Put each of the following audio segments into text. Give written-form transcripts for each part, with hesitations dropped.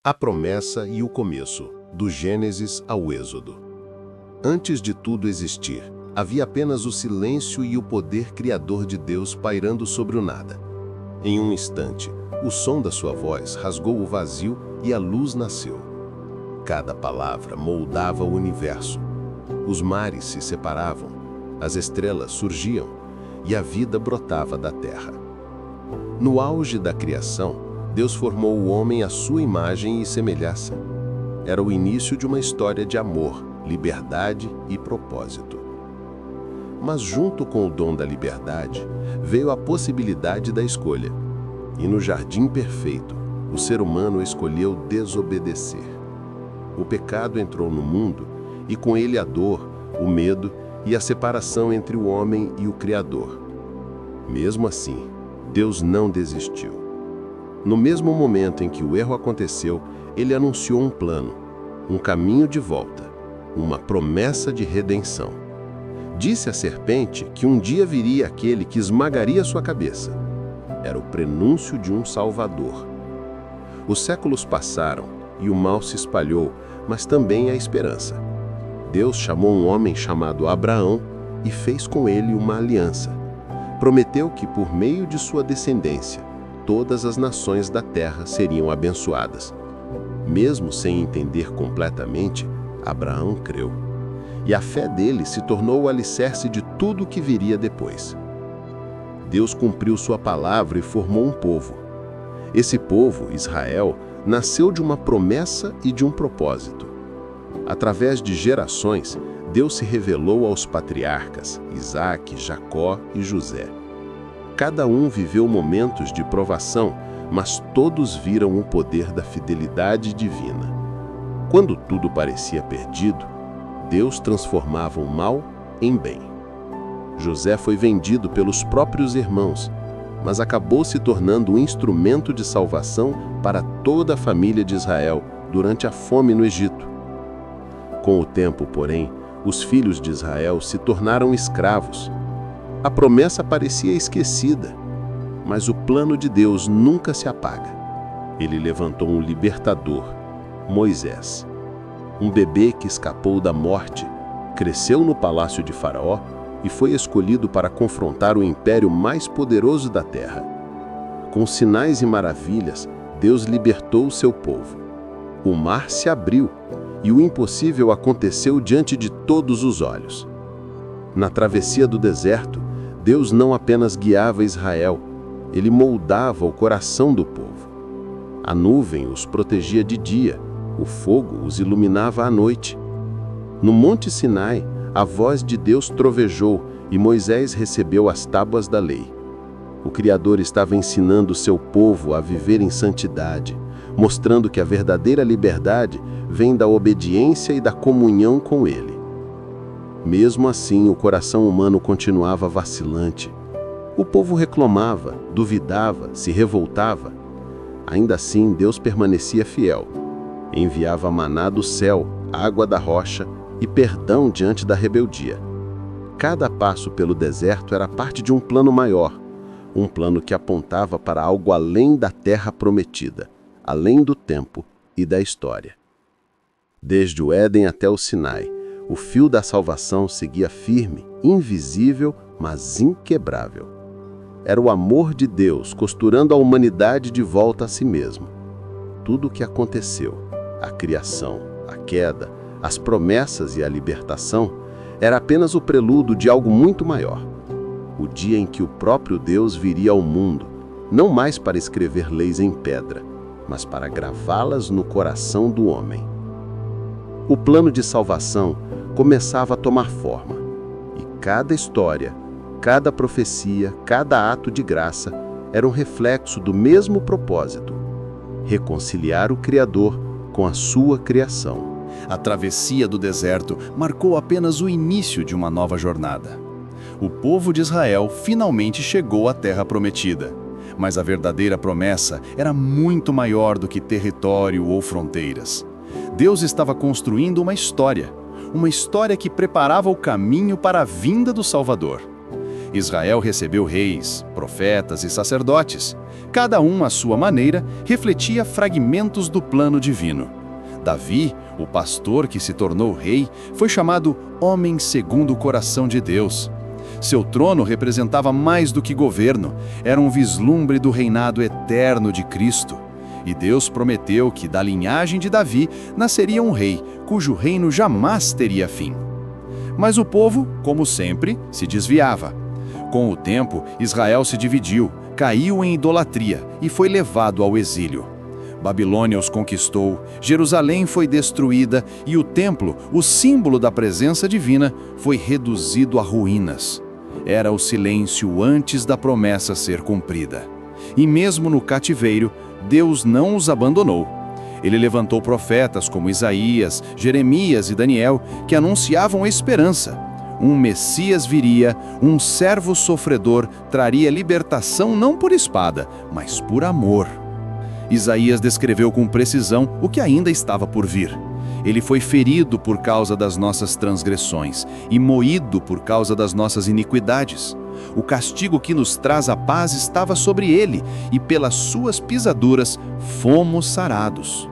A promessa e o começo, do Gênesis ao Êxodo. Antes de tudo existir, havia apenas o silêncio e o poder criador de Deus pairando sobre o nada. Em um instante, o som da sua voz rasgou o vazio e a luz nasceu. Cada palavra moldava o universo. Os mares se separavam, as estrelas surgiam e a vida brotava da terra. No auge da criação, Deus formou o homem à sua imagem e semelhança. Era o início de uma história de amor, liberdade e propósito. Mas junto com o dom da liberdade, veio a possibilidade da escolha. E no jardim perfeito, o ser humano escolheu desobedecer. O pecado entrou no mundo e com ele a dor, o medo e a separação entre o homem e o Criador. Mesmo assim, Deus não desistiu. No mesmo momento em que o erro aconteceu, ele anunciou um plano, um caminho de volta, uma promessa de redenção. Disse à serpente que um dia viria aquele que esmagaria sua cabeça. Era o prenúncio de um Salvador. Os séculos passaram e o mal se espalhou, mas também a esperança. Deus chamou um homem chamado Abraão e fez com ele uma aliança. Prometeu que por meio de sua descendência, todas as nações da terra seriam abençoadas. Mesmo sem entender completamente, Abraão creu. E a fé dele se tornou o alicerce de tudo o que viria depois. Deus cumpriu sua palavra e formou um povo. Esse povo, Israel, nasceu de uma promessa e de um propósito. Através de gerações, Deus se revelou aos patriarcas, Isaque, Jacó e José. Cada um viveu momentos de provação, mas todos viram o poder da fidelidade divina. Quando tudo parecia perdido, Deus transformava o mal em bem. José foi vendido pelos próprios irmãos, mas acabou se tornando um instrumento de salvação para toda a família de Israel durante a fome no Egito. Com o tempo, porém, os filhos de Israel se tornaram escravos. A promessa parecia esquecida, mas o plano de Deus nunca se apaga. Ele levantou um libertador, Moisés. Um bebê que escapou da morte, cresceu no palácio de Faraó e foi escolhido para confrontar o império mais poderoso da terra. Com sinais e maravilhas, Deus libertou o seu povo. O mar se abriu e o impossível aconteceu diante de todos os olhos. Na travessia do deserto, Deus não apenas guiava Israel, ele moldava o coração do povo. A nuvem os protegia de dia, o fogo os iluminava à noite. No Monte Sinai, a voz de Deus trovejou e Moisés recebeu as tábuas da lei. O Criador estava ensinando seu povo a viver em santidade, mostrando que a verdadeira liberdade vem da obediência e da comunhão com Ele. Mesmo assim, o coração humano continuava vacilante. O povo reclamava, duvidava, se revoltava. Ainda assim, Deus permanecia fiel. Enviava maná do céu, água da rocha e perdão diante da rebeldia. Cada passo pelo deserto era parte de um plano maior, um plano que apontava para algo além da terra prometida, além do tempo e da história. Desde o Éden até o Sinai, o fio da salvação seguia firme, invisível, mas inquebrável. Era o amor de Deus costurando a humanidade de volta a si mesmo. Tudo o que aconteceu, a criação, a queda, as promessas e a libertação, era apenas o prelúdio de algo muito maior. O dia em que o próprio Deus viria ao mundo, não mais para escrever leis em pedra, mas para gravá-las no coração do homem. O plano de salvação começava a tomar forma, e cada história, cada profecia, cada ato de graça era um reflexo do mesmo propósito: reconciliar o Criador com a sua criação. A travessia do deserto marcou apenas o início de uma nova jornada. O povo de Israel finalmente chegou à Terra Prometida, mas a verdadeira promessa era muito maior do que território ou fronteiras. Deus estava construindo uma história que preparava o caminho para a vinda do Salvador. Israel recebeu reis, profetas e sacerdotes, cada um à sua maneira, refletia fragmentos do plano divino. Davi, o pastor que se tornou rei, foi chamado homem segundo o coração de Deus. Seu trono representava mais do que governo, era um vislumbre do reinado eterno de Cristo. E Deus prometeu que da linhagem de Davi nasceria um rei, cujo reino jamais teria fim. Mas o povo, como sempre, se desviava. Com o tempo, Israel se dividiu, caiu em idolatria e foi levado ao exílio. Babilônia os conquistou, Jerusalém foi destruída e o templo, o símbolo da presença divina, foi reduzido a ruínas. Era o silêncio antes da promessa ser cumprida. E mesmo no cativeiro, Deus não os abandonou. Ele levantou profetas como Isaías, Jeremias e Daniel, que anunciavam a esperança. Um Messias viria, um servo sofredor traria libertação não por espada, mas por amor. Isaías descreveu com precisão o que ainda estava por vir. Ele foi ferido por causa das nossas transgressões e moído por causa das nossas iniquidades. O castigo que nos traz a paz estava sobre ele, e pelas suas pisaduras fomos sarados.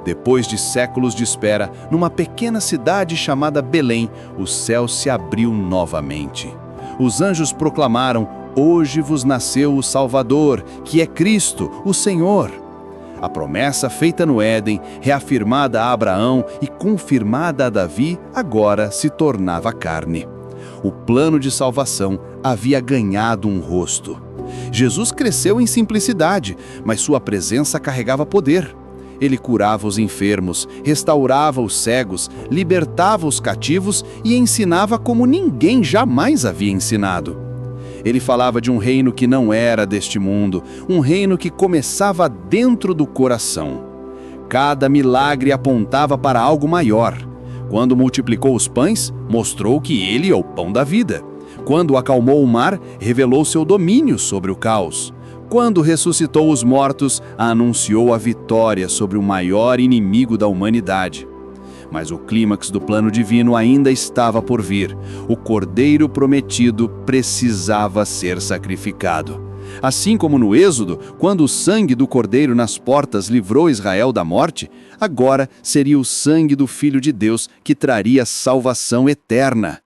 Depois de séculos de espera, numa pequena cidade chamada Belém, o céu se abriu novamente. Os anjos proclamaram: "Hoje vos nasceu o Salvador, que é Cristo, o Senhor." A promessa feita no Éden, reafirmada a Abraão e confirmada a Davi, agora se tornava carne. O plano de salvação havia ganhado um rosto. Jesus cresceu em simplicidade, mas sua presença carregava poder. Ele curava os enfermos, restaurava os cegos, libertava os cativos e ensinava como ninguém jamais havia ensinado. Ele falava de um reino que não era deste mundo, um reino que começava dentro do coração. Cada milagre apontava para algo maior. Quando multiplicou os pães, mostrou que ele é o pão da vida. Quando acalmou o mar, revelou seu domínio sobre o caos. Quando ressuscitou os mortos, anunciou a vitória sobre o maior inimigo da humanidade. Mas o clímax do plano divino ainda estava por vir. O Cordeiro prometido precisava ser sacrificado. Assim como no Êxodo, quando o sangue do Cordeiro nas portas livrou Israel da morte, agora seria o sangue do Filho de Deus que traria salvação eterna.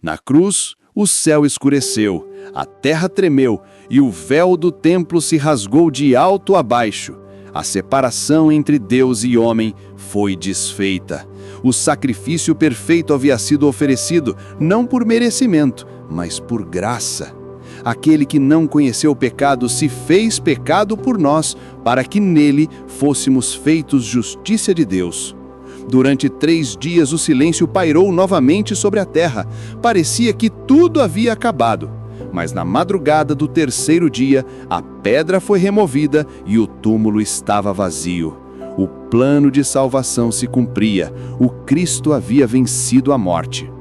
Na cruz, o céu escureceu, a terra tremeu e o véu do templo se rasgou de alto a baixo. A separação entre Deus e homem foi desfeita. O sacrifício perfeito havia sido oferecido, não por merecimento, mas por graça. Aquele que não conheceu o pecado se fez pecado por nós, para que nele fôssemos feitos justiça de Deus. Durante 3 dias o silêncio pairou novamente sobre a terra. Parecia que tudo havia acabado. Mas na madrugada do 3º dia, a pedra foi removida e o túmulo estava vazio. O plano de salvação se cumpria. O Cristo havia vencido a morte.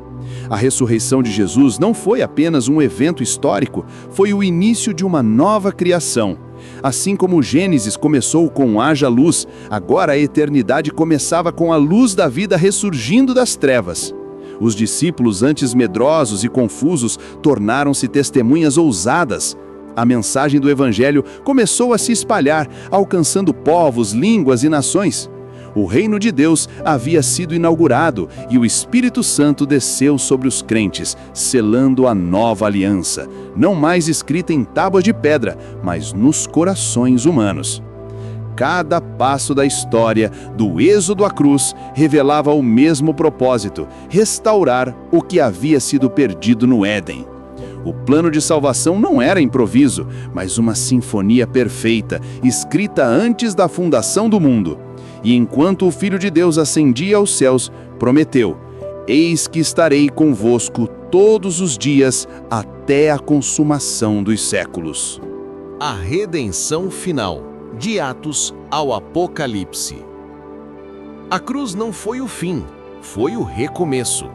A ressurreição de Jesus não foi apenas um evento histórico, foi o início de uma nova criação. Assim como o Gênesis começou com haja luz, agora a eternidade começava com a luz da vida ressurgindo das trevas. Os discípulos, antes medrosos e confusos, tornaram-se testemunhas ousadas. A mensagem do Evangelho começou a se espalhar, alcançando povos, línguas e nações. O reino de Deus havia sido inaugurado e o Espírito Santo desceu sobre os crentes, selando a nova aliança, não mais escrita em tábuas de pedra, mas nos corações humanos. Cada passo da história, do êxodo à cruz, revelava o mesmo propósito: restaurar o que havia sido perdido no Éden. O plano de salvação não era improviso, mas uma sinfonia perfeita, escrita antes da fundação do mundo. E enquanto o Filho de Deus ascendia aos céus, prometeu: "Eis que estarei convosco todos os dias, até a consumação dos séculos." A redenção final, de Atos ao Apocalipse. A cruz não foi o fim, foi o recomeço.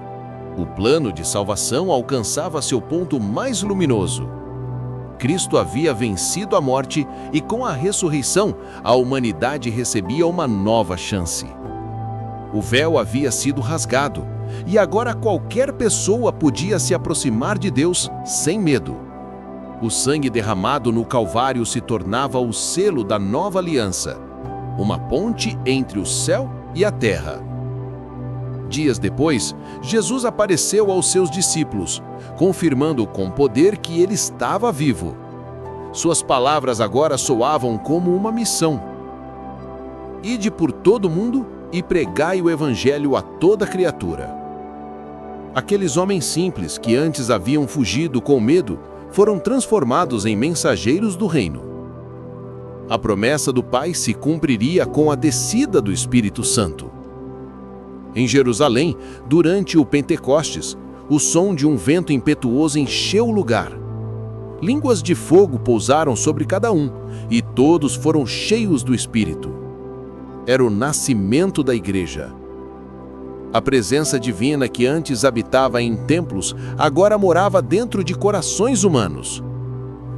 O plano de salvação alcançava seu ponto mais luminoso. Cristo havia vencido a morte e com a ressurreição, a humanidade recebia uma nova chance. O véu havia sido rasgado e agora qualquer pessoa podia se aproximar de Deus sem medo. O sangue derramado no Calvário se tornava o selo da nova aliança, uma ponte entre o céu e a terra. Dias depois, Jesus apareceu aos seus discípulos, confirmando com poder que ele estava vivo. Suas palavras agora soavam como uma missão: ide por todo mundo e pregai o evangelho a toda criatura. Aqueles homens simples que antes haviam fugido com medo foram transformados em mensageiros do reino. A promessa do Pai se cumpriria com a descida do Espírito Santo. Em Jerusalém, durante o Pentecostes, o som de um vento impetuoso encheu o lugar. Línguas de fogo pousaram sobre cada um, e todos foram cheios do Espírito. Era o nascimento da igreja. A presença divina que antes habitava em templos, agora morava dentro de corações humanos.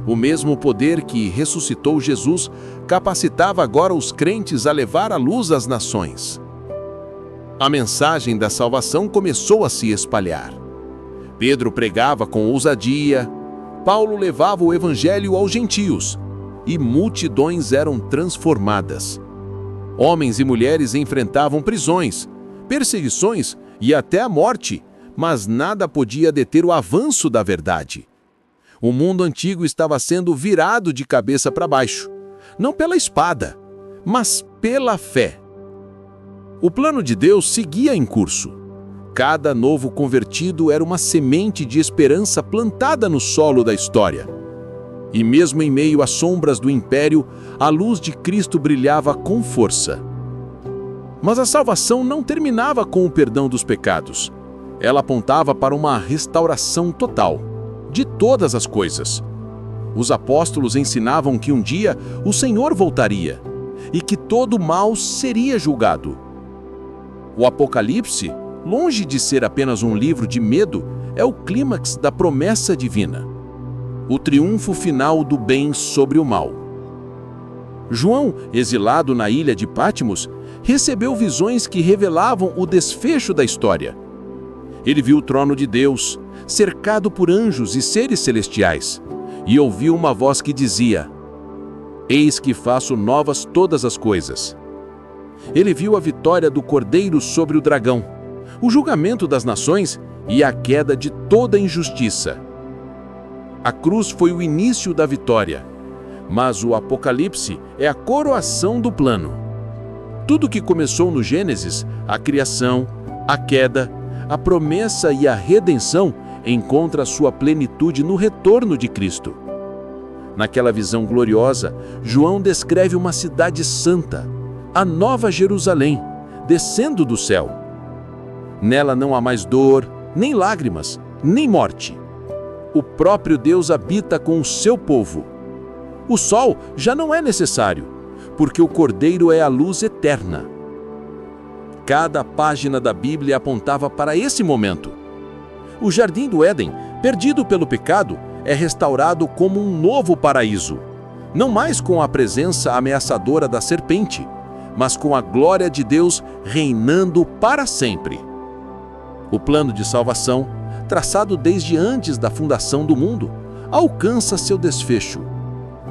O mesmo poder que ressuscitou Jesus capacitava agora os crentes a levar a luz às nações. A mensagem da salvação começou a se espalhar. Pedro pregava com ousadia, Paulo levava o evangelho aos gentios, e multidões eram transformadas. Homens e mulheres enfrentavam prisões, perseguições e até a morte, mas nada podia deter o avanço da verdade. O mundo antigo estava sendo virado de cabeça para baixo, não pela espada, mas pela fé. O plano de Deus seguia em curso. Cada novo convertido era uma semente de esperança plantada no solo da história. E mesmo em meio às sombras do império, a luz de Cristo brilhava com força. Mas a salvação não terminava com o perdão dos pecados. Ela apontava para uma restauração total, de todas as coisas. Os apóstolos ensinavam que um dia o Senhor voltaria e que todo mal seria julgado. O Apocalipse, longe de ser apenas um livro de medo, é o clímax da promessa divina. O triunfo final do bem sobre o mal. João, exilado na ilha de Patmos, recebeu visões que revelavam o desfecho da história. Ele viu o trono de Deus, cercado por anjos e seres celestiais, e ouviu uma voz que dizia: eis que faço novas todas as coisas. Ele viu a vitória do Cordeiro sobre o dragão, o julgamento das nações e a queda de toda injustiça. A cruz foi o início da vitória, mas o Apocalipse é a coroação do plano. Tudo que começou no Gênesis, a criação, a queda, a promessa e a redenção, encontra sua plenitude no retorno de Cristo. Naquela visão gloriosa, João descreve uma cidade santa, a Nova Jerusalém, descendo do céu. Nela não há mais dor, nem lágrimas, nem morte. O próprio Deus habita com o seu povo. O sol já não é necessário, porque o Cordeiro é a luz eterna. Cada página da Bíblia apontava para esse momento. O Jardim do Éden, perdido pelo pecado, é restaurado como um novo paraíso, não mais com a presença ameaçadora da serpente, mas com a glória de Deus reinando para sempre. O plano de salvação, traçado desde antes da fundação do mundo, alcança seu desfecho.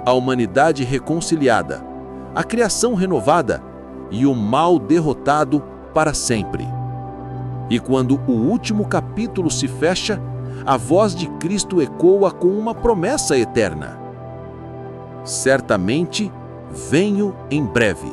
A humanidade reconciliada, a criação renovada e o mal derrotado para sempre. E quando o último capítulo se fecha, a voz de Cristo ecoa com uma promessa eterna: certamente venho em breve.